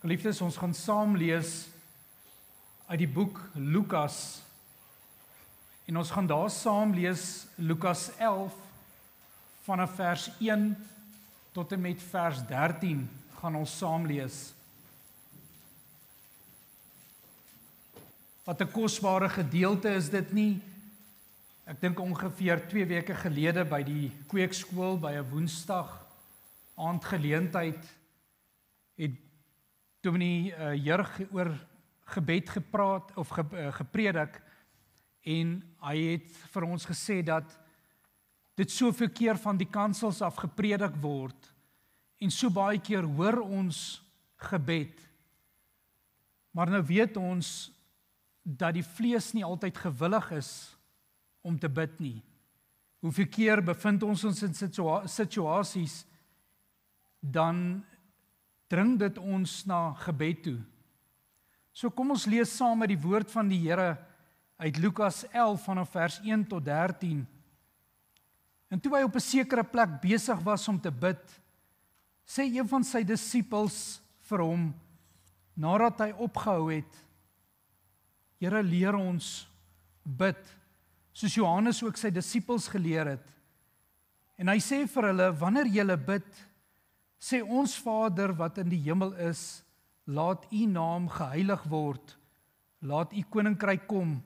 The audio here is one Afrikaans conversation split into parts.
Geliefdes, ons gaan saam lees uit die boek Lukas. En ons gaan daar saam lees Lukas 11 vanaf vers 1 tot en met vers 13 gaan ons saam lees. Wat 'n kosbare gedeelte is dit nie? Ek dink ongeveer 2 weke gelede by die kweekskool by 'n Woensdag aandgeleentheid het Dominee Jurg oor gebed gepraat of gepredik en hy het vir ons gesê dat dit soveel keer van die kansels af gepredik word en so baie keer hoor ons gebed. Maar nou weet ons dat die vlees nie altyd gewillig is om te bid nie. Hoeveel keer bevind ons in situasies dan dring dit ons na gebed toe. So kom ons lees saam met die woord van die Here uit Lukas 11 vanaf vers 1 tot 13. En toe hy op 'n sekere plek besig was om te bid, sê een van sy disippels vir hom, nadat hy opgehou het, Here, leer ons bid, soos Johannes ook sy disippels geleer het. En hy sê vir hulle, wanneer julle bid, sê ons Vader wat in die hemel is, laat u naam geheilig word, laat u koninkryk kom,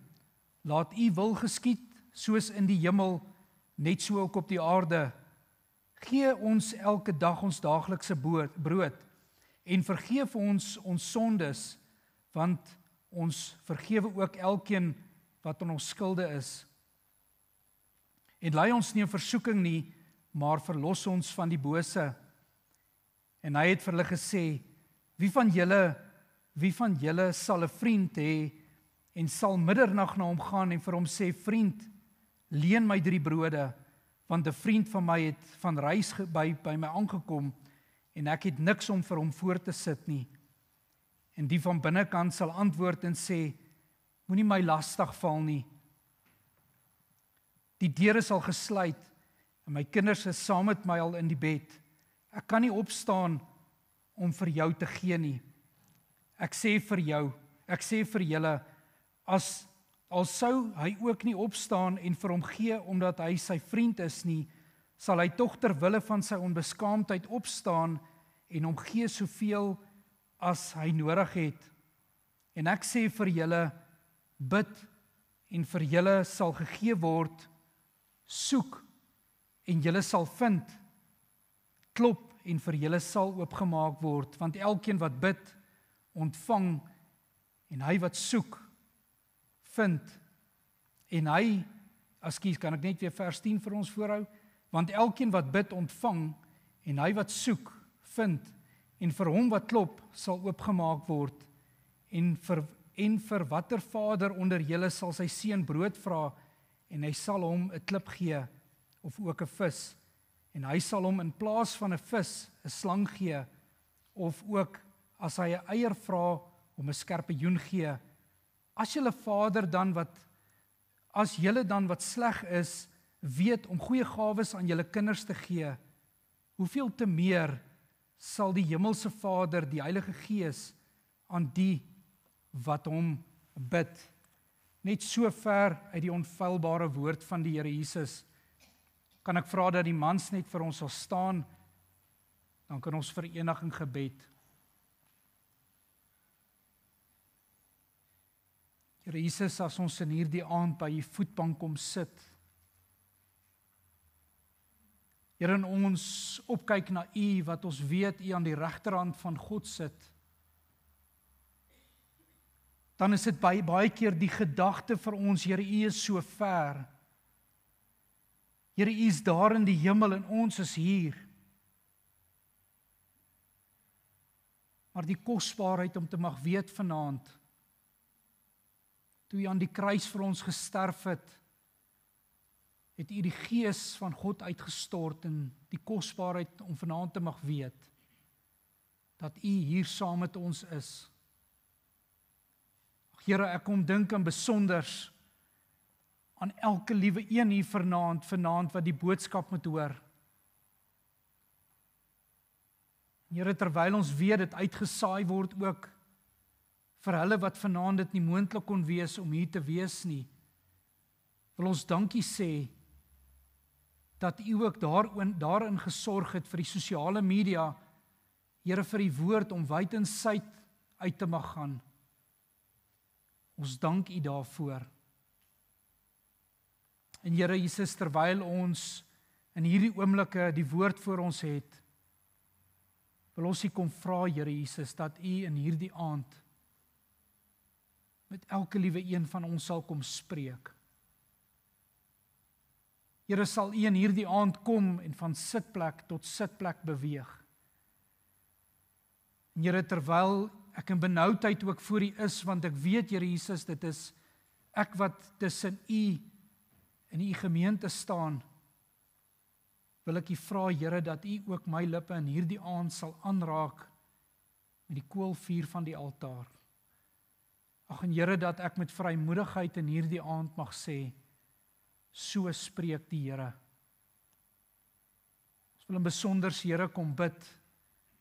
laat u wil geskied, soos in die hemel, net so ook op die aarde. Gee ons elke dag ons daaglikse brood, en vergeef ons sondes, want ons vergewe ook elkeen wat aan ons skulde is. En lei ons nie in versoeking nie, maar verlos ons van die bose. En hy het vir hulle gesê, wie van julle sal 'n vriend hê en sal middernag na hom gaan en vir hom sê, vriend, leen my 3 brode, want 'n vriend van my het van reis by my aangekom en ek het niks om vir hom voor te sit nie. En die van binnekant sal antwoord en sê, moenie my lastig val nie. Die deure sal gesluit en my kinders is saam met my al in die bed. Ek kan nie opstaan om vir jou te gee nie. Ek sê vir julle, al sou hy ook nie opstaan en vir hom gee omdat hy sy vriend is nie, sal hy tog ter wille van sy onbeskaamdheid opstaan en hom gee soveel as hy nodig het. En ek sê vir julle, bid en vir julle sal gegee word, soek en julle sal vind, klop en vir julle sal oopgemaak word, want elkeen wat bid, ontvang, en hy wat soek, vind, en hy, kan ek net weer vers 10 vir ons voorhou, want elkeen wat bid, ontvang, en hy wat soek, vind, en vir hom wat klop, sal oopgemaak word, en vir watter vader onder julle sal sy seun brood vra, en hy sal hom 'n klip gee, of ook 'n vis, en hy sal hom in plaas van 'n vis 'n slang gee, of ook as hy 'n eier vra om 'n skorpioen gee. As julle dan wat sleg is, weet om goeie gawes aan julle kinders te gee, hoeveel te meer sal die hemelse Vader die Heilige Gees aan die wat hom bid. Net so ver uit die onfeilbare woord van die Here Jesus. Kan ek vra dat die mans net vir ons sal staan, dan kan ons verenig in gebed. Here Jesus, as ons in hierdie aand by u voetbank kom sit, Here, en ons opkyk na u, wat ons weet u aan die regterhand van God sit, dan is dit baie keer die gedagte vir ons, Here, u is so ver. Here, u is daar in die hemel en ons is hier. Maar die kosbaarheid om te mag weet vanaand, toe u aan die kruis vir ons gesterf het u die Gees van God uitgestort en die kosbaarheid om vanaand te mag weet, dat u hier saam met ons is. Here, ek kom dink aan besonders aan elke liewe een hier vanaand wat die boodskap moet hoor. Here, terwyl ons weet dit uitgesaai word ook vir hulle wat vanaand dit nie moontlik kon wees om hier te wees nie, wil ons dankie sê dat U ook daarin gesorg het vir die sosiale media, Here, vir die woord om wyd en suid uit te mag gaan. Ons dank U daarvoor. En Here Jesus, terwyl ons in hierdie oomblikke die woord voor ons het, wil ons U kom vra, Here Jesus, dat U in hierdie aand met elke liewe een van ons sal kom spreek. Here, sal U in hierdie aand kom en van sitplek tot sitplek beweeg. En Here, terwyl ek in benoudheid ook voor U is, want ek weet, Here Jesus, dit is ek wat tussen U en U gemeente staan, wil ek U vra, Here, dat U ook my lippe in hierdie aand sal aanraak met die koolvuur van die altaar. Ag en Here, dat ek met vrymoedigheid in hierdie aand mag sê, so spreek die Here. Ons wil in besonder, Here, kom bid,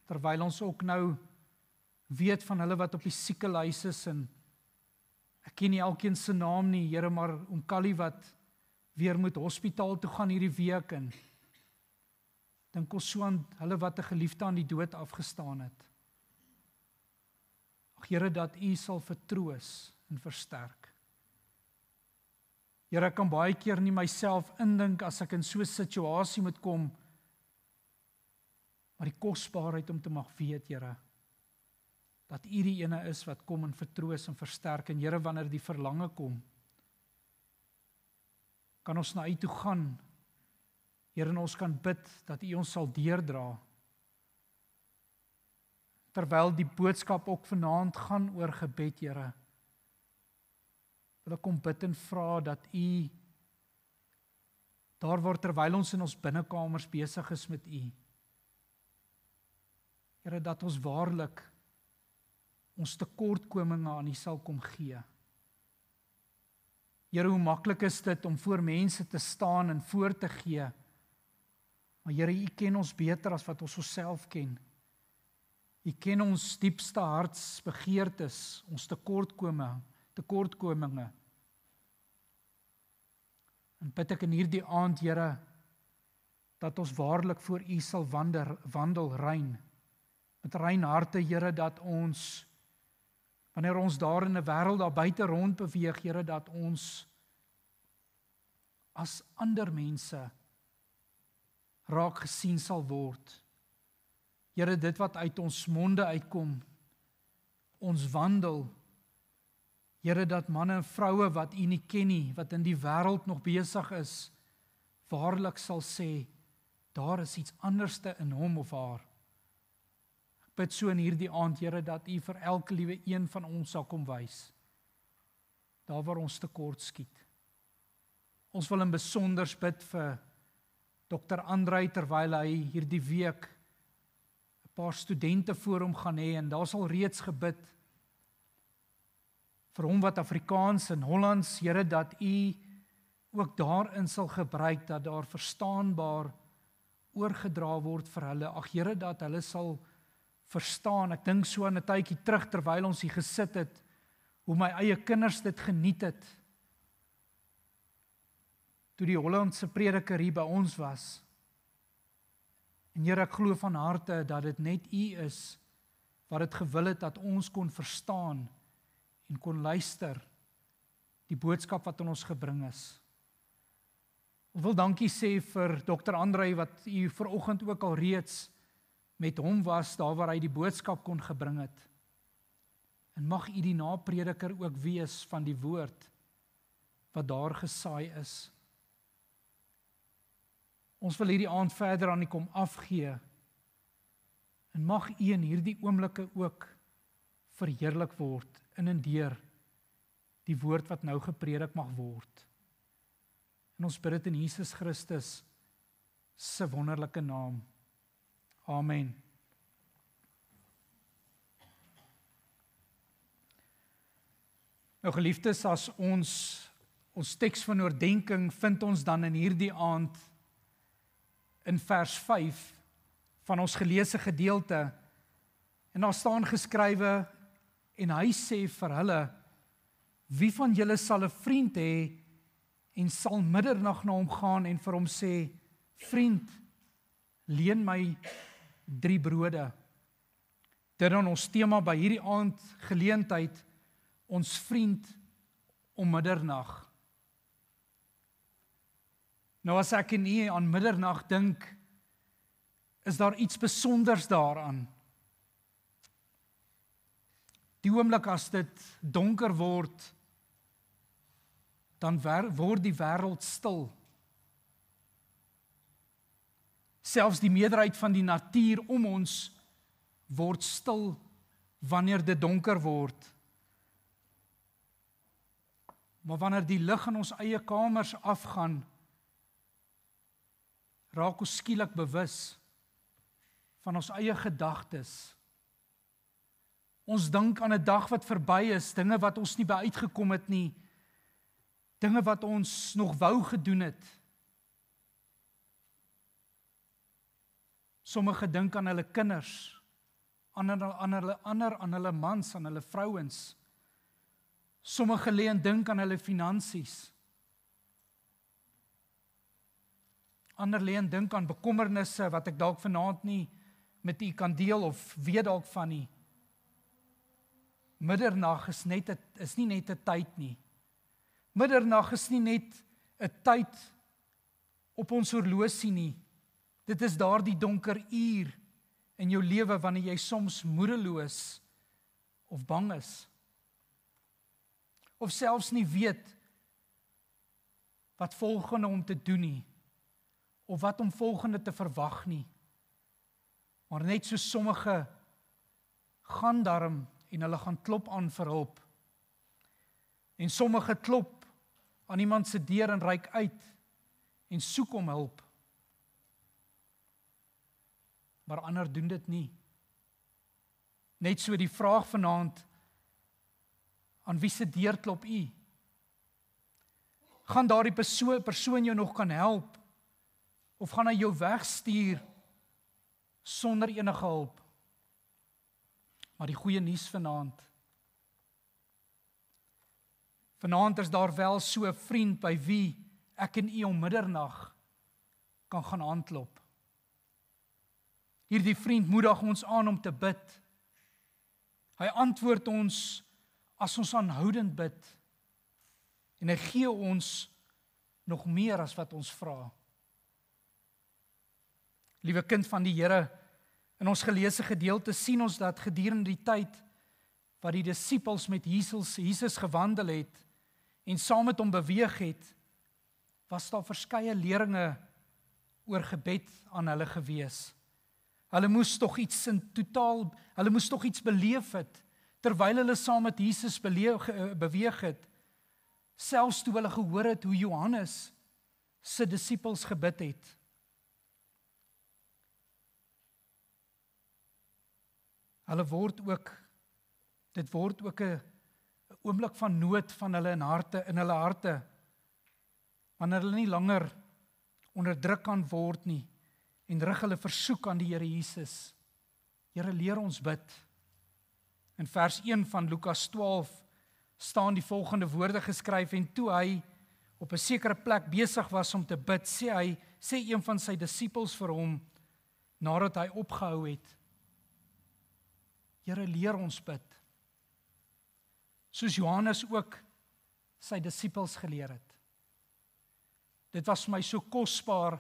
terwyl ons ook nou weet van hulle wat op die siekelys is, en ek ken nie elkeen se naam nie, Here, maar Kali wat weer moet hospitaal toe gaan hierdie week, en dink ons so aan hulle wat 'n geliefde aan die dood afgestaan het. Ag Here, dat U sal vertroos en versterk. Here, ek kan baie keer nie myself indink as ek in so 'n situasie moet kom, maar die kosbaarheid om te mag weet, Here, dat U die ene is wat kom en vertroos en versterk, en Here, wanneer die verlange kom, kan ons na U toe gaan, Here, en ons kan bid dat U ons sal deurdra. Terwyl die boodskap ook vanaand gaan oor gebed, Here, wil ek kom bid en vra dat U, daar waar terwyl ons in ons binnekamers besig is met U, Here, dat ons waarlik ons tekortkominge aan U sal kom gee. Here, hoe maklik is dit om voor mense te staan en voor te gee, maar Here, U ken ons beter as wat ons onsself ken. U ken ons diepste hartsbegeertes, ons tekortkominge. En bid ek in hierdie aand, Here, dat ons waarlik voor U sal wandel rein, met rein harte, Here, dat ons, wanneer ons daar in 'n wêreld daar buite rond beweeg, Here, dat ons as ander mense raak gesien sal word. Here, dit wat uit ons monde uitkom, ons wandel, Here, dat manne en vroue wat U nie ken nie, wat in die wêreld nog besig is, waarlik sal sê, daar is iets anderste in hom of haar. Ek bid so in hierdie aand, Here, dat U vir elke liewe een van ons sal kom wys, daar waar ons tekort skiet. Ons wil in besonders bid vir Dr. Andrei, terwyl hy hierdie week 'n paar studente voor hom gaan hê, en daar sal reeds gebid vir hom wat Afrikaans en Hollands, Here, dat U ook daarin sal gebruik, dat daar verstaanbaar oorgedra word vir hulle. Ag Here, dat hulle sal verstaan. Ek dink so aan 'n tydjie terug, terwyl ons hier gesit het, hoe my eie kinders dit geniet het, toe die Hollandse prediker hier by ons was. En Here, ek glo van harte dat dit net U is wat dit gewil het dat ons kon verstaan en kon luister die boodskap wat aan ons gebring is. Ek wil dankie sê vir Dr. Andrei wat U vanoggend ook al reeds met hom was, daar waar hy die boodskap kon gebring het. En mag U die naprediker ook wees van die woord wat daar gesaai is. Ons wil hierdie aand verder aan U kom afgee, en mag U in hierdie oomblikke ook verheerlik word in en deur die woord wat nou gepredik mag word. En ons bid dit in Jesus Christus se wonderlike naam. Amen. Nou geliefdes, as ons teks van oordeenking vind ons dan in hierdie aand in vers 5 van ons geleesde gedeelte, En daar staan geskrywe, en hy sê vir hulle, wie van julle sal 'n vriend hê, en sal middernag na hom gaan en vir hom sê, vriend, leen my 3 brode. Dit dan ons tema by hierdie aand geleentheid, ons vriend om middernag. Nou as ek en u aan middernag dink, is daar iets besonders daaraan. Die oomblik as dit donker word, dan word die wêreld stil. Selfs die meerderheid van die natuur om ons word stil wanneer dit donker word. Maar wanneer die lig in ons eie kamers afgaan, raak ons skielik bewus van ons eie gedagtes. Ons dink aan 'n dag wat verby is, dinge wat ons nie by uitgekom het nie, dinge wat ons nog wou gedoen het. Sommige dink aan hulle kinders, ander aan hulle mans, aan hulle vrouens. Sommige lê en dink aan hulle finansies. Ander lê en dink aan bekommernisse wat ek dalk vanaand nie met u kan deel of weet dalk van nie. Middernag is nie net 'n tyd nie. Middernag is nie net 'n tyd op ons horlosie nie. Dit is daardie donker uur in jou lewe wanneer jy soms moedeloos of bang is. Of selfs nie weet wat volgende om te doen nie, of wat om volgende te verwag nie. Maar net so sommige gaan darm en hulle gaan klop aan vir hulp. En sommige klop aan iemand se deur en reik uit en soek om hulp. Maar ander doen dit nie. Net so die vraag vanaand, aan wie se deur klop u? Gaan daardie persoon jou nog kan help? Of gaan hy jou wegstuur sonder enige hulp? Maar die goeie nuus vanaand is daar wel so 'n vriend by wie ek en u om middernag kan gaan aanklop. Hierdie vriend moedig ons aan om te bid. Hy antwoord ons as ons aanhoudend bid. En hy gee ons nog meer as wat ons vra. Liewe kind van die Here, in ons geleesde gedeelte sien ons dat gedurende die tyd wat die disippels met Jesus gewandel het en saam met hom beweeg het, was daar verskeie leringe oor gebed aan hulle gewees. Hulle moes tog iets beleef het, terwyl hulle saam met Jesus beweeg het, selfs toe hulle gehoor het hoe Johannes se disippels gebid het. Dit word ook 'n oomblik van nood van hulle in hulle harte, wanneer hulle nie langer onderdruk kan word nie, en rig hulle versoek aan die Here Jesus. Here, leer ons bid. In vers 1 van Lukas 12 staan die volgende woorde geskryf, en toe hy op 'n sekere plek besig was om te bid, sê een van sy disippels vir hom, nadat hy opgehou het, Here, leer ons bid, soos Johannes ook sy disippels geleer het. Dit was vir my so kosbaar,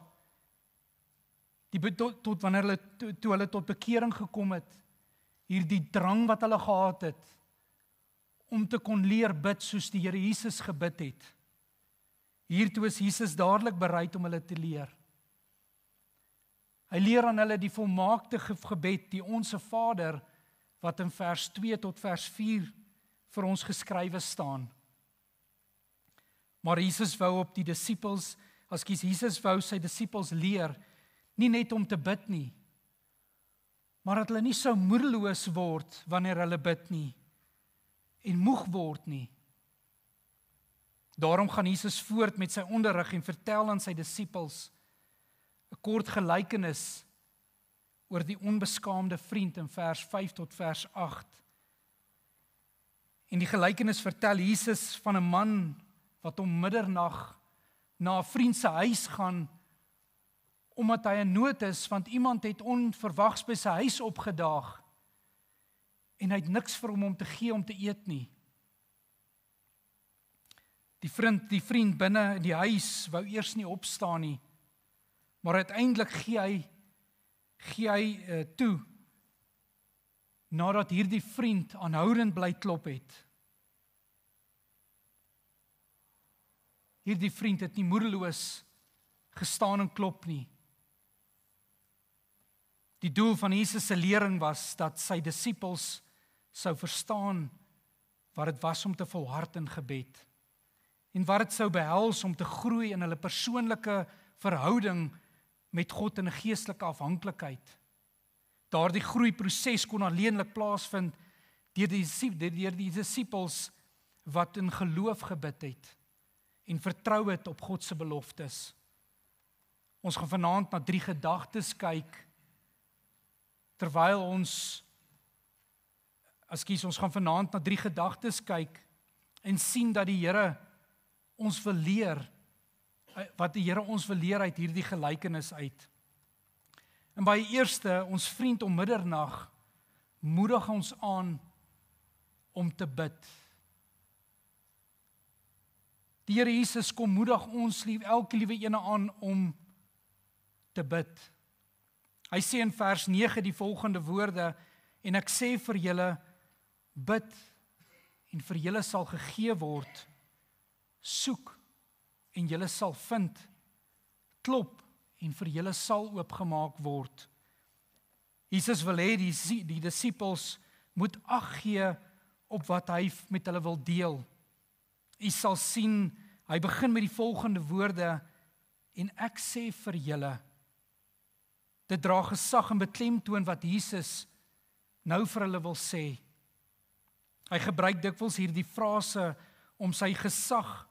toe hulle tot bekering gekom het, hierdie drang wat hulle gehad het, om te kon leer bid soos die Here Jesus gebid het. Hiertoe is Jesus dadelik bereid om hulle te leer. Hy leer aan hulle die volmaakte gebed, die Onse Vader, wat in vers 2 tot vers 4 vir ons geskrywe staan. Maar Jesus wou sy disippels leer, nie net om te bid nie, maar dat hulle nie sou moedeloos word wanneer hulle bid nie, en moeg word nie. Daarom gaan Jesus voort met sy onderrig en vertel aan sy disippels 'n kort gelykenis oor die onbeskaamde vriend in vers 5 tot vers 8. En die gelykenis vertel Jesus van 'n man wat om middernag na 'n vriend se huis gaan, omdat hy in nood is, want iemand het onverwags by sy huis opgedaag, en hy het niks vir hom om te gee om te eet nie. Die vriend binne in die huis wou eers nie opstaan nie, maar uiteindelik gee hy toe, nadat hierdie vriend aanhoudend bly klop het. Hierdie vriend het nie moedeloos gestaan en klop nie. Die doel van Jesus se lering was dat sy disippels sou verstaan wat dit was om te volhard in gebed, en wat dit sou behels om te groei in hulle persoonlike verhouding met God in 'n geestelike afhanklikheid. Daardie groeiproses kon alleenlik plaasvind deur die disippels wat in geloof gebid het en vertrou het op God se beloftes. Ons gaan vanaand na 3 gedagtes kyk, terwyl ons gaan vanaand na 3 gedagtes kyk en sien dat die Here ons wil leer, wat die Here ons wil leer uit hierdie gelykenis uit. En by die eerste, ons vriend om middernag, moedig ons aan om te bid. Die Here Jesus kom moedig ons elke liewe ene aan om te bid. Hy sê in vers 9 die volgende woorde, en ek sê vir julle, bid en vir julle sal gegee word, soek en julle sal vind, klop en vir julle sal oopgemaak word. Jesus wil hê die disippels moet ag gee op wat hy met hulle wil deel. U sal sien, hy begin met die volgende woorde, en ek sê vir julle. Dit dra gesag en beklemtoon wat Jesus nou vir hulle wil sê. Hy gebruik dikwels hierdie frase om sy gesag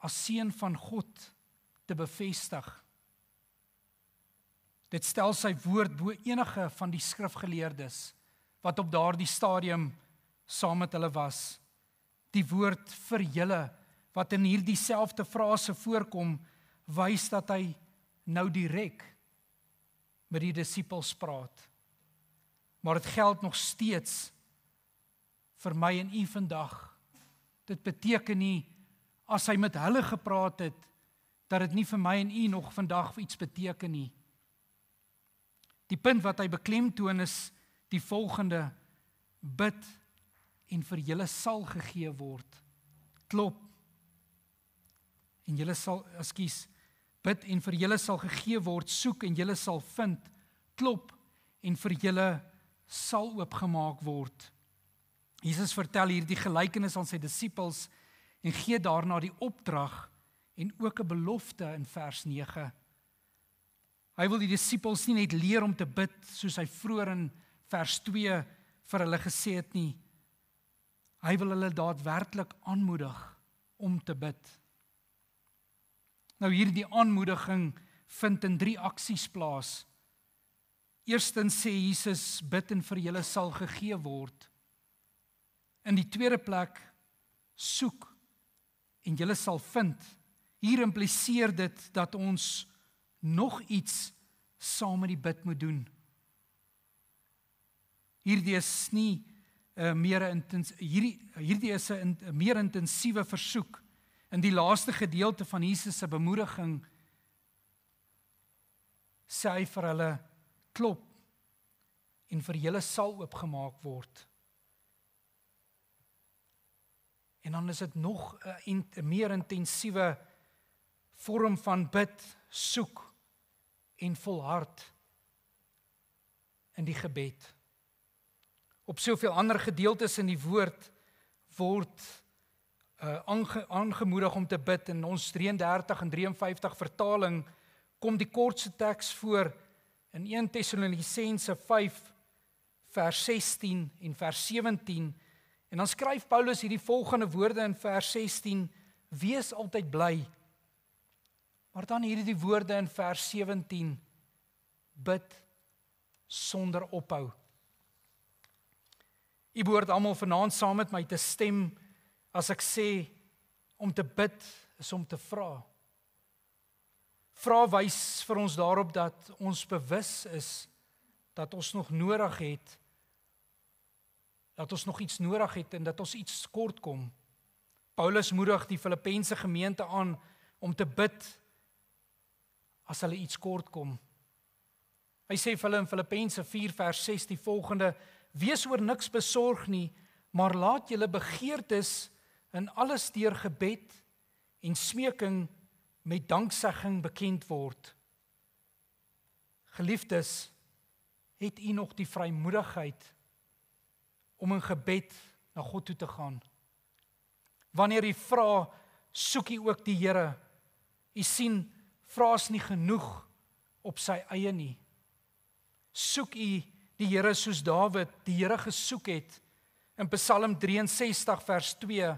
as seun van God te bevestig. Dit stel sy woord bo enige van die skrifgeleerdes wat op daardie stadium saam met hulle was. Die woord vir julle wat in hierdie selfde frase voorkom, wys dat hy nou direk met die disippels praat. Maar dit geld nog steeds vir my en u vandag. Dit beteken nie, as hy met hulle gepraat het, dat dit nie vir my en u nog vandag iets beteken nie. Die punt wat hy beklemtoon is die volgende: bid en vir julle sal gegee word. Klop en julle sal, bid en vir julle sal gegee word, soek en julle sal vind, klop en vir julle sal oopgemaak word. Jesus vertel hierdie gelykenis aan sy disippels en gee daarna die opdrag en ook 'n belofte in vers 9. Hy wil die disippels nie net leer om te bid soos hy vroeër in vers 2 vir hulle gesê het nie. Hy wil hulle daadwerklik aanmoedig om te bid. Nou hierdie aanmoediging vind in 3 aksies plaas. Eerstens sê Jesus, bid en vir julle sal gegee word. In die tweede plek, soek en julle sal vind. Hier impliseer dit dat ons nog iets saam met die bid moet doen. Hierdie is nie hierdie is 'n meer intensiewe versoek. In die laaste gedeelte van Jesus se bemoediging sê hy vir hulle, klop en vir julle sal oopgemaak word. En dan is dit nog 'n meer intensiewe vorm van bid, soek en volhard in die gebed. Op soveel ander gedeeltes in die woord word aangemoedig om te bid. In ons 33 en 53 vertaling kom die kortste teks voor in 1 Tessalonisense 5 vers 16 en vers 17. En dan skryf Paulus hierdie volgende woorde in vers 16: wees altyd bly. Maar dan hierdie woorde in vers 17: bid sonder ophou. U behoort almal vanaand saam met my te stem as ek sê om te bid is om te vra. Vra wys vir ons daarop dat ons bewus is dat ons nog nodig het, dat ons nog iets nodig het en dat ons iets kort kom. Paulus moedig die Filippense gemeente aan om te bid as hulle iets kort kom. Hy sê vir hulle in Filippense 4 vers 6 die volgende: Wees oor niks besorg nie, maar laat julle begeertes in alles deur gebed en smeking met danksegging bekend word. Geliefdes, het u nog die vrymoedigheid om in gebed na God toe te gaan? Wanneer u vra, soek u ook die Here. U sien, vra is nie genoeg op sy eie nie. Soek u die Here soos Dawid die Here gesoek het in Psalm 63 vers 2,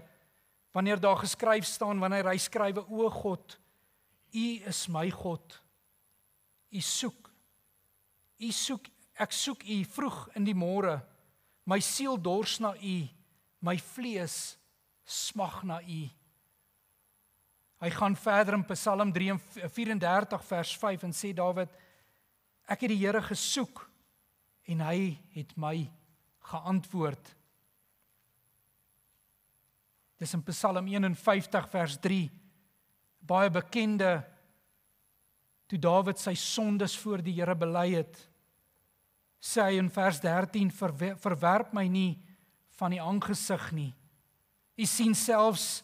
wanneer daar geskryf staan, wanneer hy skrywe, o God, u is my God. Ek soek u vroeg in die môre, my siel dors na u, my vlees smag na u. Hy gaan verder in Psalm 34 vers 5 en sê Dawid, ek het die Here gesoek en hy het my geantwoord. Dis in Psalm 51 vers 3, baie bekende, toe Dawid sy sondes voor die Here bely het, sê hy in vers 13, verwerp my nie van die aangesig nie. U sien selfs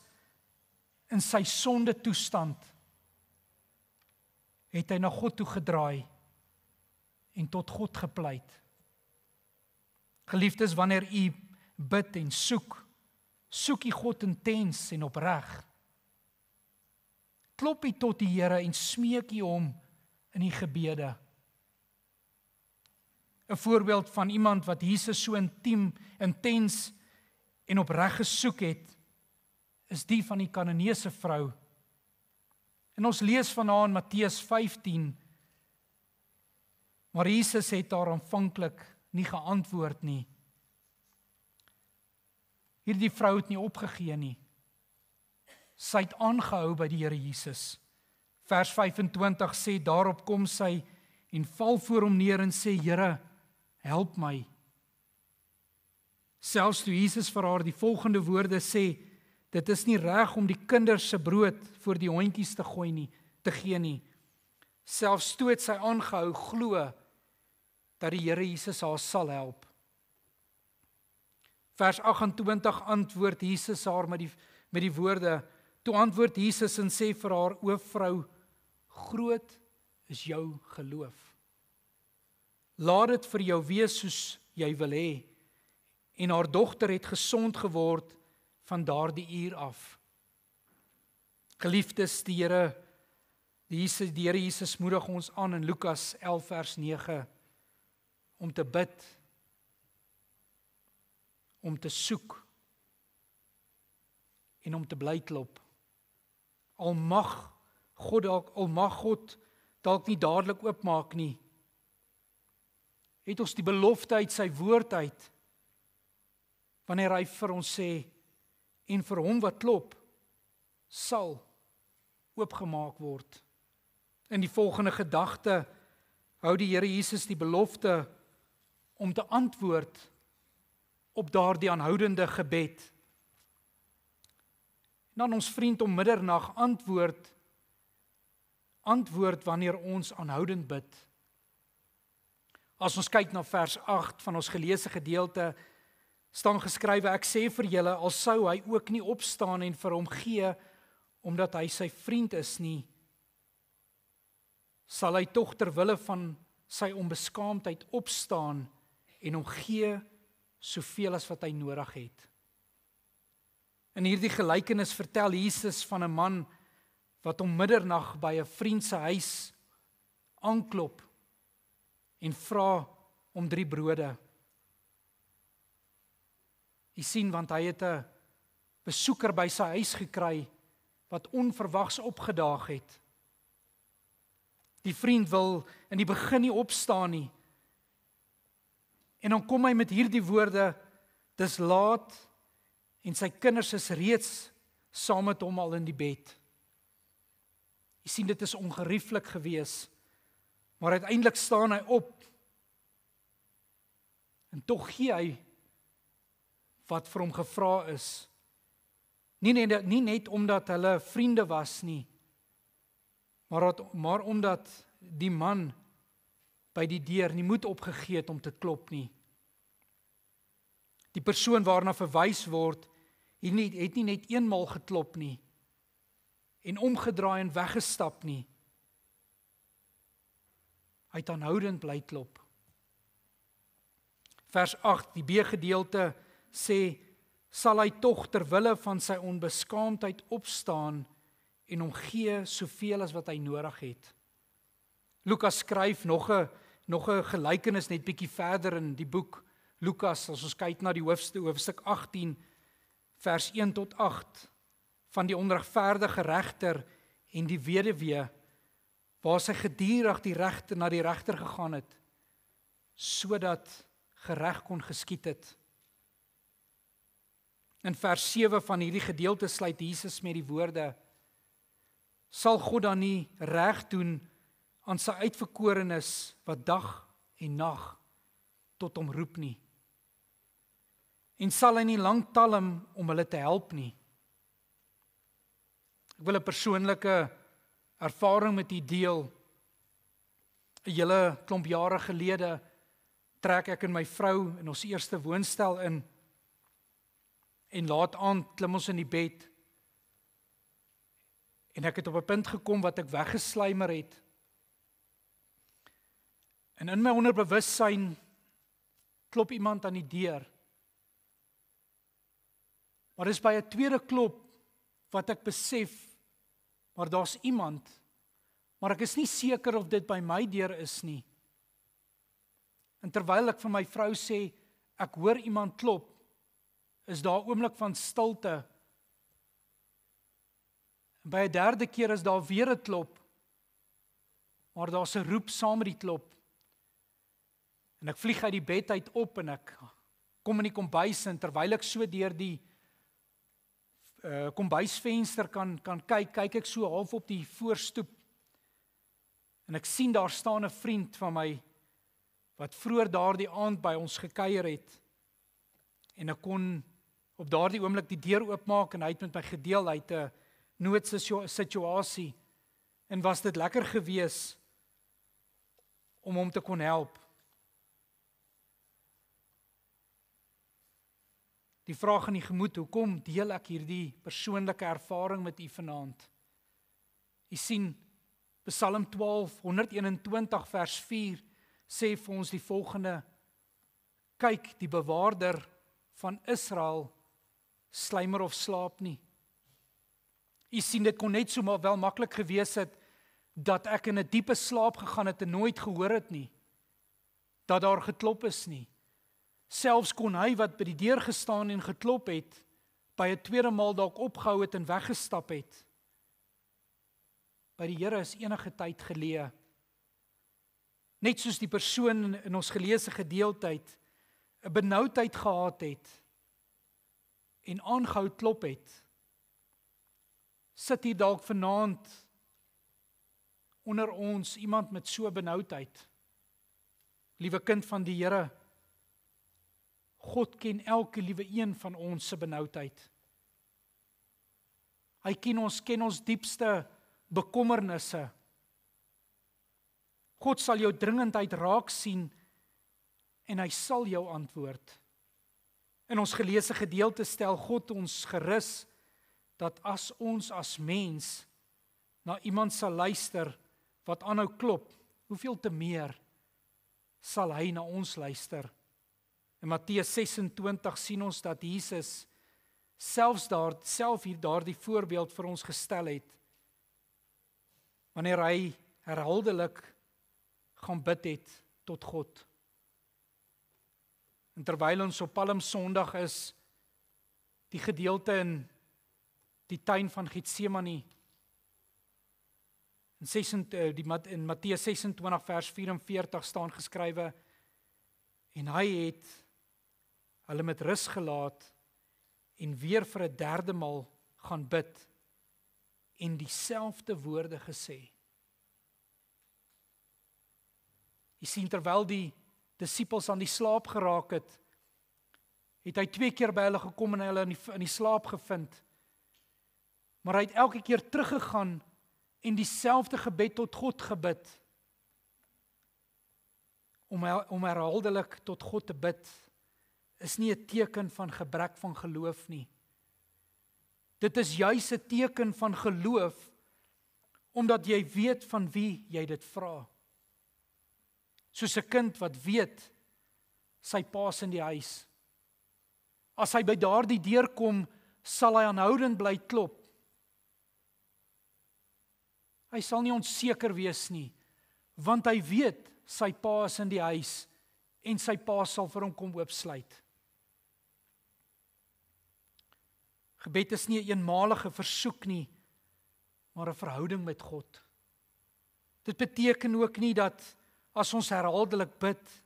in sy sonde toestand, het hy na God toe gedraai en tot God gepleit. Geliefdes, wanneer u bid en soek u God intens en opreg. Klop u tot die Here en smeek u hom in die gebede. 'n Voorbeeld van iemand wat Jesus so intiem, intens en opreg gesoek het, is die van die Kananeese vrou. En ons lees van haar in Matteus 15, maar Jesus het haar aanvanklik nie geantwoord nie. Hierdie vrou het nie opgegee nie. Sy het aangehou by die Here Jesus. Vers 25 sê, daarop kom sy en val voor hom neer en sê, Here, help my. Selfs toe Jesus vir haar die volgende woorde sê, dit is nie reg om die kinders se brood voor die hondjies te gee nie. Selfs toe het sy aangehou glo dat die Here Jesus haar sal help. Vers 28 antwoord Jesus haar met die woorde, toe antwoord Jesus en sê vir haar, o vrou, groot is jou geloof. Laat dit vir jou wees soos jy wil hê. En haar dogter het gesond geword van daardie uur af. Geliefdes, die Here Jesus moedig ons aan in Lukas 11 vers 9 om te bid, om te soek en om te bly klop. Al mag God dalk nie dadelik oopmaak nie, het ons die belofte uit sy woord uit, wanneer hy vir ons sê, en vir hom wat klop, sal oopgemaak word. In die volgende gedagte hou die Here Jesus die belofte om te antwoord op daardie aanhoudende gebed. En dan ons vriend om middernag antwoord wanneer ons aanhoudend bid. As ons kyk na vers 8 van ons geleesde gedeelte, staan geskrywe, ek sê vir julle, al sou hy ook nie opstaan en vir hom gee, omdat hy sy vriend is nie, sal hy tog ter wille van sy onbeskaamdheid opstaan en hom gee soveel as wat hy nodig het. In hierdie gelykenis vertel Jesus van 'n man wat om middernag by 'n vriend se huis aanklop en vra om 3 brode. Jy sien, want hy het 'n besoeker by sy huis gekry wat onverwags opgedaag het. Die vriend wil in die begin nie opstaan nie, En dan kom hy met hierdie woorde, dis laat en sy kinders is reeds saam met hom al in die bed. Jy sien, dit is ongerieflik gewees, maar uiteindelik staan hy op en tog gee hy wat vir hom gevra is. Nie net omdat hulle vriende was nie, maar omdat die man by die deur nie moed opgegee het om te klop nie. Die persoon waarna verwys word, het nie net eenmaal geklop nie en omgedraai en weggestap nie. Hy het aanhoudend bly klop. Vers 8, die B-gedeelte sê, sal hy tog ter wille van sy onbeskaamdheid opstaan en hom gee soveel as wat hy nodig het. Lukas skryf nog 'n gelykenis net bietjie verder in die boek Lukas, as ons kyk na die hoofstuk 18, vers 1 tot 8, van die onregverdige regter en die weduwee, waar sy gedurig na die regter gegaan het, sodat gereg kon geskied het. In vers 7 van hierdie gedeelte sluit Jesus met die woorde, sal God dan nie reg doen aan sy uitverkorenes wat dag en nag tot hom roep nie? En sal hy nie lank talm om hulle te help nie? Ek wil 'n persoonlike ervaring met u deel. 'n Hele klomp jare gelede trek ek en my vrou in ons eerste woonstel in. En laat aand klim ons in die bed. En ek het op 'n punt gekom wat ek weggeslymer het. En in my onderbewussyn klop iemand aan die deur. Maar dis by 'n tweede klop wat ek besef, maar daar's iemand, maar ek is nie seker of dit by my deur is nie. En terwyl ek vir my vrou sê, ek hoor iemand klop, is daar 'n oomblik van stilte. En by 'n derde keer is daar weer 'n klop, maar daar's 'n roep saam met die klop. En ek vlieg uit die bed uit op en ek kom in die kombuis en terwyl ek so deur die kombuisvenster kan kyk ek so half op die voorstoep. En ek sien daar staan 'n vriend van my wat vroeër daardie aand by ons gekuier het. En ek kon op daardie oomblik die deur oopmaak en hy het met my gedeel uit 'n noodsituasie. En was dit lekker gewees om hom te kon help. Die vraag in die gemoed, hoekom deel ek hierdie persoonlike ervaring met u vanaand? U sien, Psalm 12, 121 vers 4 sê vir ons die volgende: kyk, die bewaarder van Israel slymer of slaap nie. U sien, dit kon net so wel maklik gewees het dat ek in 'n diepe slaap gegaan het en nooit gehoor het nie, dat daar geklop is nie. Selfs kon hy wat by die deur gestaan en geklop het, by 'n tweede maal dalk opgehou het en weggestap het. By die Here is enige tyd geleë. Net soos die persoon in ons geleesde gedeeltheid 'n benoudheid gehad het en aangehou klop het, sit hier dalk vanaand onder ons iemand met so benoudheid. Liewe kind van die Here, God ken elke liewe een van ons se benoudheid. Hy ken ons diepste bekommernisse. God sal jou dringendheid raak sien en hy sal jou antwoord. In ons geleesde gedeelte stel God ons gerus dat as ons as mens na iemand sal luister wat aanhou klop, hoeveel te meer sal hy na ons luister. In Matteus 26 sien ons dat Jesus self hier daardie voorbeeld vir ons gestel het, wanneer hy herhaaldelik gaan bid het tot God. En terwyl ons op Palm Sondag is, die gedeelte in die tuin van Getsemane, in Matteus 26 vers 44 staan geskrywe, En hy het hulle met rus gelaat en weer vir 'n derde maal gaan bid en dieselfde woorde gesê. Jy sien, terwyl die disippels aan die slaap geraak het hy 2 keer by hulle gekom en hulle in die slaap gevind. Maar hy het elke keer teruggegaan en dieselfde gebed tot God gebid. Om herhaaldelik tot God te bid is nie 'n teken van gebrek van geloof nie. Dit is juis 'n teken van geloof omdat jy weet van wie jy dit vra. Soos 'n kind wat weet sy pa's in die huis. As hy by daardie deur kom, sal hy aanhoudend bly klop. Hy sal nie onseker wees nie, want hy weet sy pa is in die huis en sy pa sal vir hom kom oopsluit. Gebed is nie 'n eenmalige versoek nie, maar 'n verhouding met God. Dit beteken ook nie dat as ons herhaaldelik bid,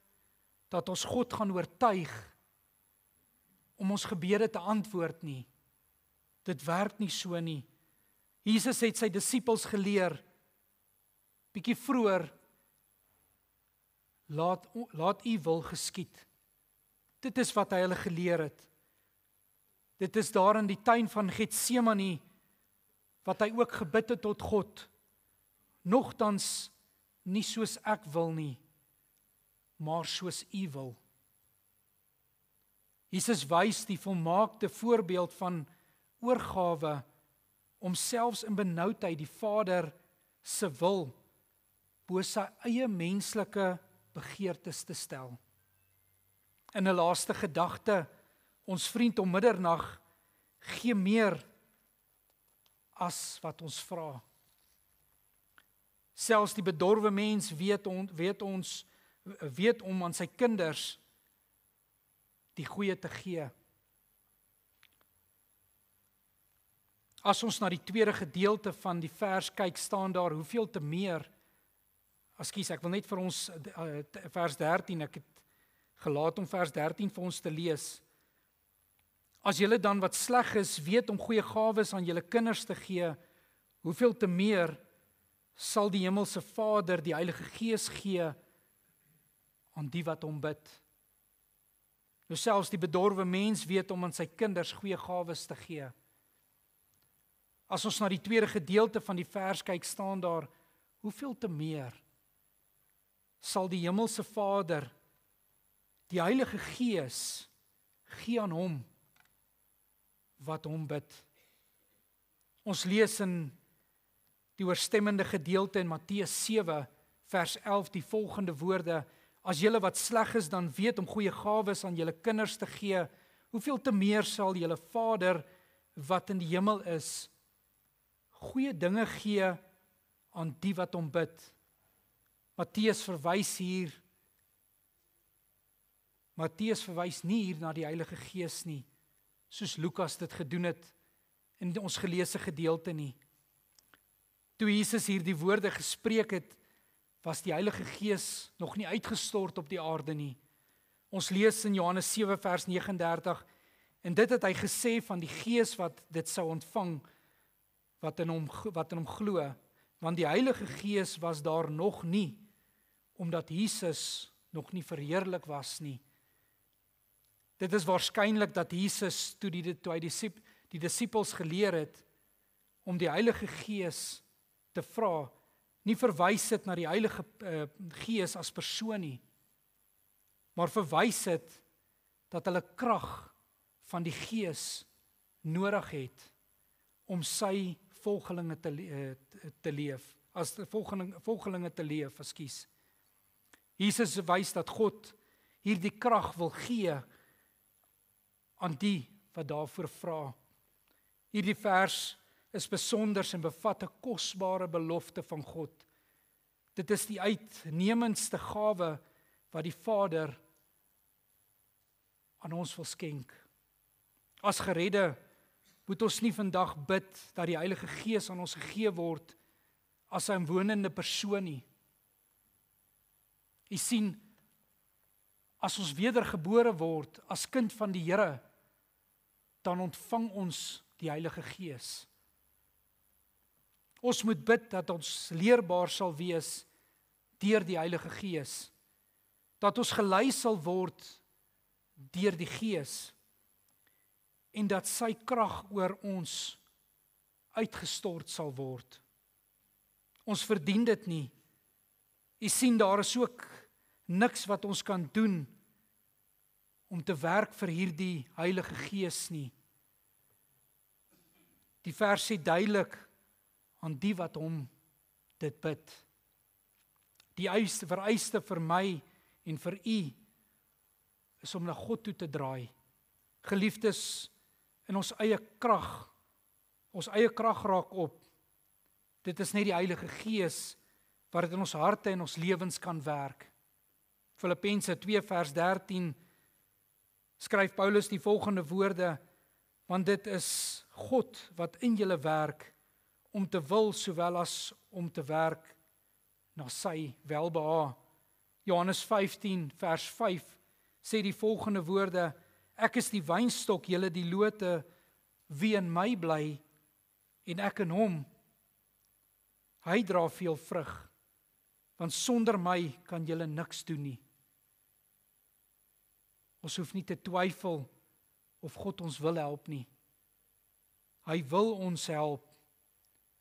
dat ons God gaan oortuig om ons gebede te antwoord nie. Dit werk nie so nie. Jesus het sy disippels geleer, bietjie vroeër, laat u wil geskied. Dit is wat hy hulle geleer het. Dit is daar in die tuin van Getsemane, wat hy ook gebid het tot God. Nogtans nie soos ek wil nie, maar soos u wil. Jesus wys die volmaakte voorbeeld van oorgawe om selfs in benoudheid die Vader se wil bo sy eie menslike begeertes te stel. In 'n laaste gedagte, ons vriend om middernag gee meer as wat ons vra. Selfs die bedorwe mens weet om aan sy kinders die goeie te gee. As ons na die tweede gedeelte van die vers kyk, staan daar hoeveel te meer. Ek wil net vir ons vers 13, ek het gelaat om vers 13 vir ons te lees. As julle dan wat sleg is, weet om goeie gawes aan julle kinders te gee, hoeveel te meer sal die hemelse Vader die Heilige Gees gee aan die wat hom bid. Nou selfs die bedorwe mens weet om aan sy kinders goeie gawes te gee. As ons na die tweede gedeelte van die vers kyk, staan daar, hoeveel te meer sal die hemelse Vader die Heilige Gees gee aan hom wat hom bid. Ons lees in die oorstemmende gedeelte in Matteus 7 vers 11 die volgende woorde: as julle wat sleg is dan weet om goeie gawes aan julle kinders te gee, hoeveel te meer sal julle Vader wat in die hemel is goeie dinge gee aan die wat hom bid. Matteus verwys nie hier na die Heilige Gees nie, soos Lukas dit gedoen het in ons geleesde gedeelte nie. Toe Jesus hier die woorde gespreek het, was die Heilige Gees nog nie uitgestort op die aarde nie. Ons lees in Johannes 7 vers 39, en dit het hy gesê van die Gees wat dit sou ontvang, wat in hom glo, want die Heilige Gees was daar nog nie, omdat Jesus nog nie verheerlik was nie. Dit is waarskynlik dat Jesus, toe hy die disippels geleer het, om die Heilige Gees te vra, nie verwys het na die Heilige Gees as persoon nie, maar verwys het dat hulle krag van die Gees nodig het om sy volgelinge te leef, as volgelinge te leef, ekskuus. Jesus wys dat God hierdie krag wil gee aan die wat daarvoor vra. Hierdie vers is besonders en bevat 'n kosbare belofte van God. Dit is die uitnemendste gawe wat die Vader aan ons wil skenk. As geredde moet ons nie vandag bid dat die Heilige Gees aan ons gegee word as 'n wonende persoon nie. Jy sien, as ons wedergebore word as kind van die Here, dan ontvang ons die Heilige Gees. Ons moet bid dat ons leerbaar sal wees deur die Heilige Gees, dat ons gelei sal word deur die Gees, en dat sy krag oor ons uitgestort sal word. Ons verdien dit nie. U sien, daar is ook niks wat ons kan doen om te werk vir hierdie Heilige Gees nie. Die vers sê duidelik, aan die wat hom dit bid. Die vereiste vir my en vir u is om na God toe te draai. Geliefdes, in ons eie krag raak op. Dit is net die Heilige Gees wat dit in ons harte en ons lewens kan werk. Filippense 2 vers 13 skryf Paulus die volgende woorde, want dit is God wat in julle werk, om te wil sowel as om te werk na sy welbehae. Johannes 15 vers 5 sê die volgende woorde, ek is die wynstok, julle die lote, wie in my bly en ek in hom, hy dra veel vrug, want sonder my kan julle niks doen nie. Ons hoef nie te twyfel of God ons wil help nie. Hy wil ons help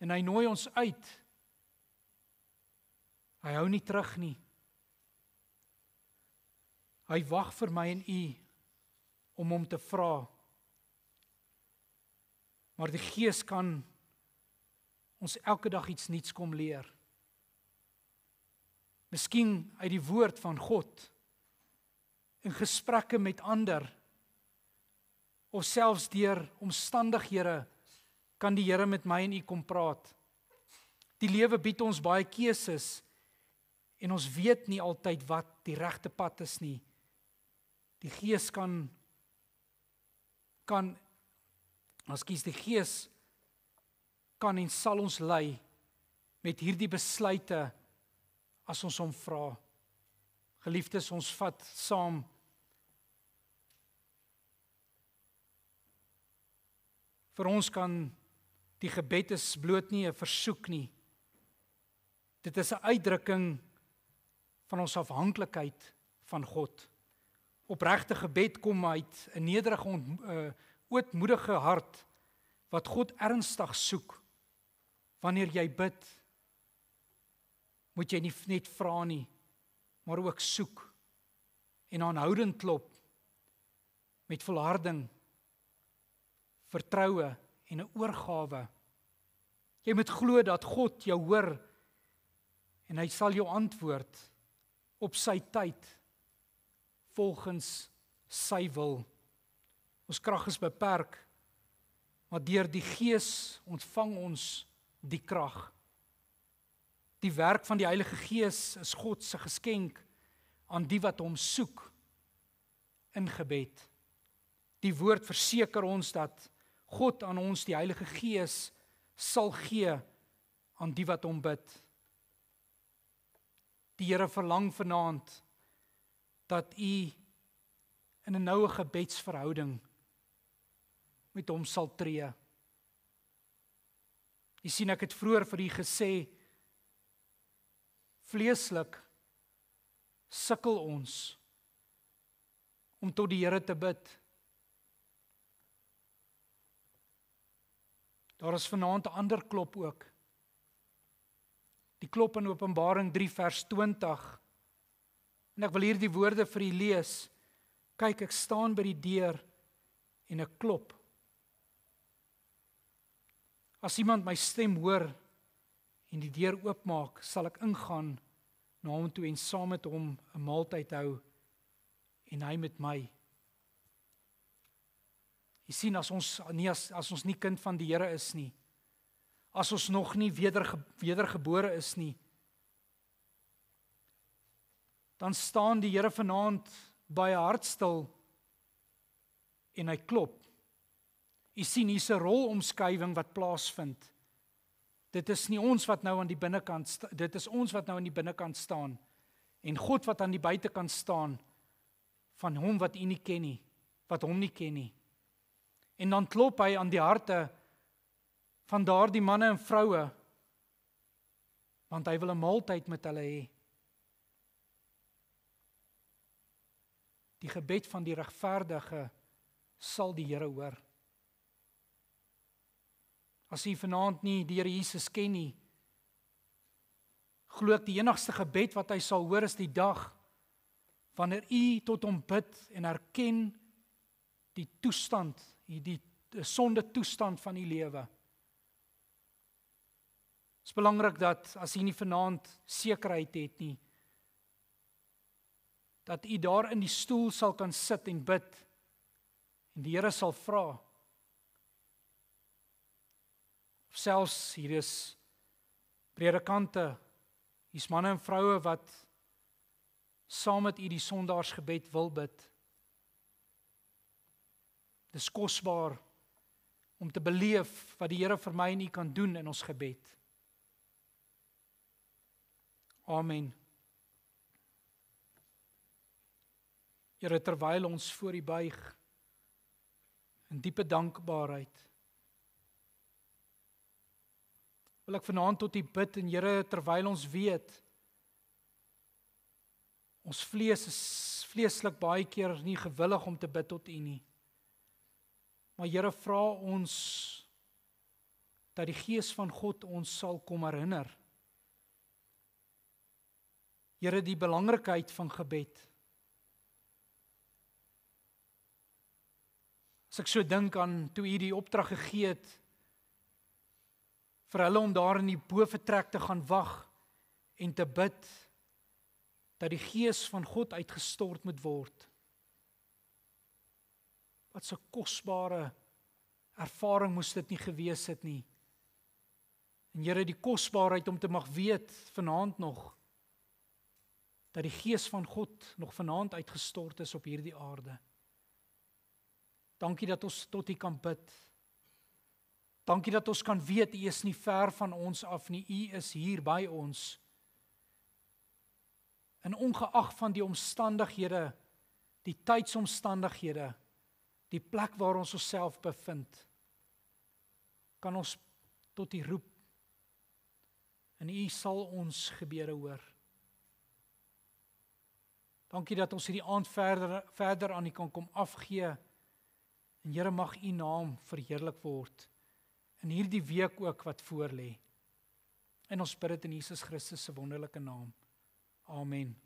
en hy nooi ons uit. Hy hou nie terug nie. Hy wag vir my en u om hom te vra. Maar die Gees kan ons elke dag iets nuuts kom leer. Miskien uit die woord van God, in gesprekke met ander, of selfs deur omstandighede, kan die Here met my en u kom praat. Die lewe bied ons baie keuses, en ons weet nie altyd wat die regte pad is nie. Die Gees die Gees kan en sal ons lei met hierdie besluite as ons hom vra. Geliefdes, ons vat saam vir ons kan die gebed is bloot nie 'n versoek nie. Dit is 'n uitdrukking van ons afhanklikheid van God. Opregte gebed kom uit 'n nederige, ootmoedige hart wat God ernstig soek. Wanneer jy bid, moet jy nie net vra nie, maar ook soek en aanhoudend klop met volharding, vertroue en 'n oorgawe. Jy moet glo dat God jou hoor en hy sal jou antwoord op sy tyd volgens sy wil. Ons krag is beperk, maar deur die Gees ontvang ons die krag. Die werk van die Heilige Gees is God se geskenk aan die wat hom soek in gebed. Die woord verseker ons dat God aan ons die Heilige Gees sal gee aan die wat hom bid. Die Here verlang vanaand dat u in 'n noue gebedsverhouding met hom sal tree. U sien, ek het vroeër vir u gesê, vleeslik sukkel ons om tot die Here te bid. Daar is vanaand 'n ander klop ook. Die klop in Openbaring 3 vers 20. En ek wil hier die woorde vir u lees. Kyk, ek staan by die deur en ek klop. As iemand my stem hoor en die deur oopmaak, sal ek ingaan na hom toe en saam met hom 'n maaltyd hou en hy met my. Jy sien, as ons nie kind van die Here is nie, as ons nog nie wedergebore is nie, dan staan die Here vanaand by 'n hartstil en hy klop. Jy sien, hier's 'n rolomskuiwing wat plaasvind. Dit is ons wat nou aan die binnekant staan en God wat aan die buitekant staan van hom wat U nie ken nie, wat hom nie ken nie. En dan klop hy aan die harte van daardie manne en vroue, want hy wil 'n maaltyd met hulle hê. Die gebed van die regverdige sal die Here hoor. As U vanaand nie die Here Jesus ken nie, glo ek die enigste gebed wat hy sal hoor is die dag wanneer U tot hom bid en erken die toestand, die sonde toestand van U lewe. Het is belangrik dat as U nie vanaand sekerheid het nie, dat U daar in die stoel sal kan sit en bid en die Here sal vra. Of selfs hier is predikante, hier's manne en vroue wat saam met U die sondaarsgebed wil bid. Dis kosbaar om te beleef wat die Here vir my en U kan doen in ons gebed. Amen. Here, terwyl ons voor U buig in diepe dankbaarheid, wil ek vanaand tot U bid en Here, terwyl ons weet, ons vlees is vleeslik baie keer nie gewillig om te bid tot U nie. Maar Here, vra ons dat die Gees van God ons sal kom herinner. Here, die belangrikheid van gebed. As ek so dink aan toe U die opdrag gegee het vir hulle om daar in die bovertrek te gaan wag en te bid dat die Gees van God uitgestort moet word. Wat 'n kosbare ervaring moes dit nie gewees het nie. En Here, die kosbaarheid om te mag weet vanaand nog dat die Gees van God nog vanaand uitgestort is op hierdie aarde. Dankie dat ons tot U kan bid. Dankie dat ons kan weet U is nie ver van ons af nie, U is hier by ons. En ongeag van die omstandighede, die tydsomstandighede, die plek waar ons onsself bevind, kan ons tot U roep en U sal ons gebede hoor. Dankie dat ons hierdie aand verder aan U kan kom afgee en Here, mag U naam verheerlik word in hierdie week ook wat voor lê. En ons bid dit in Jesus Christus se wonderlike naam. Amen.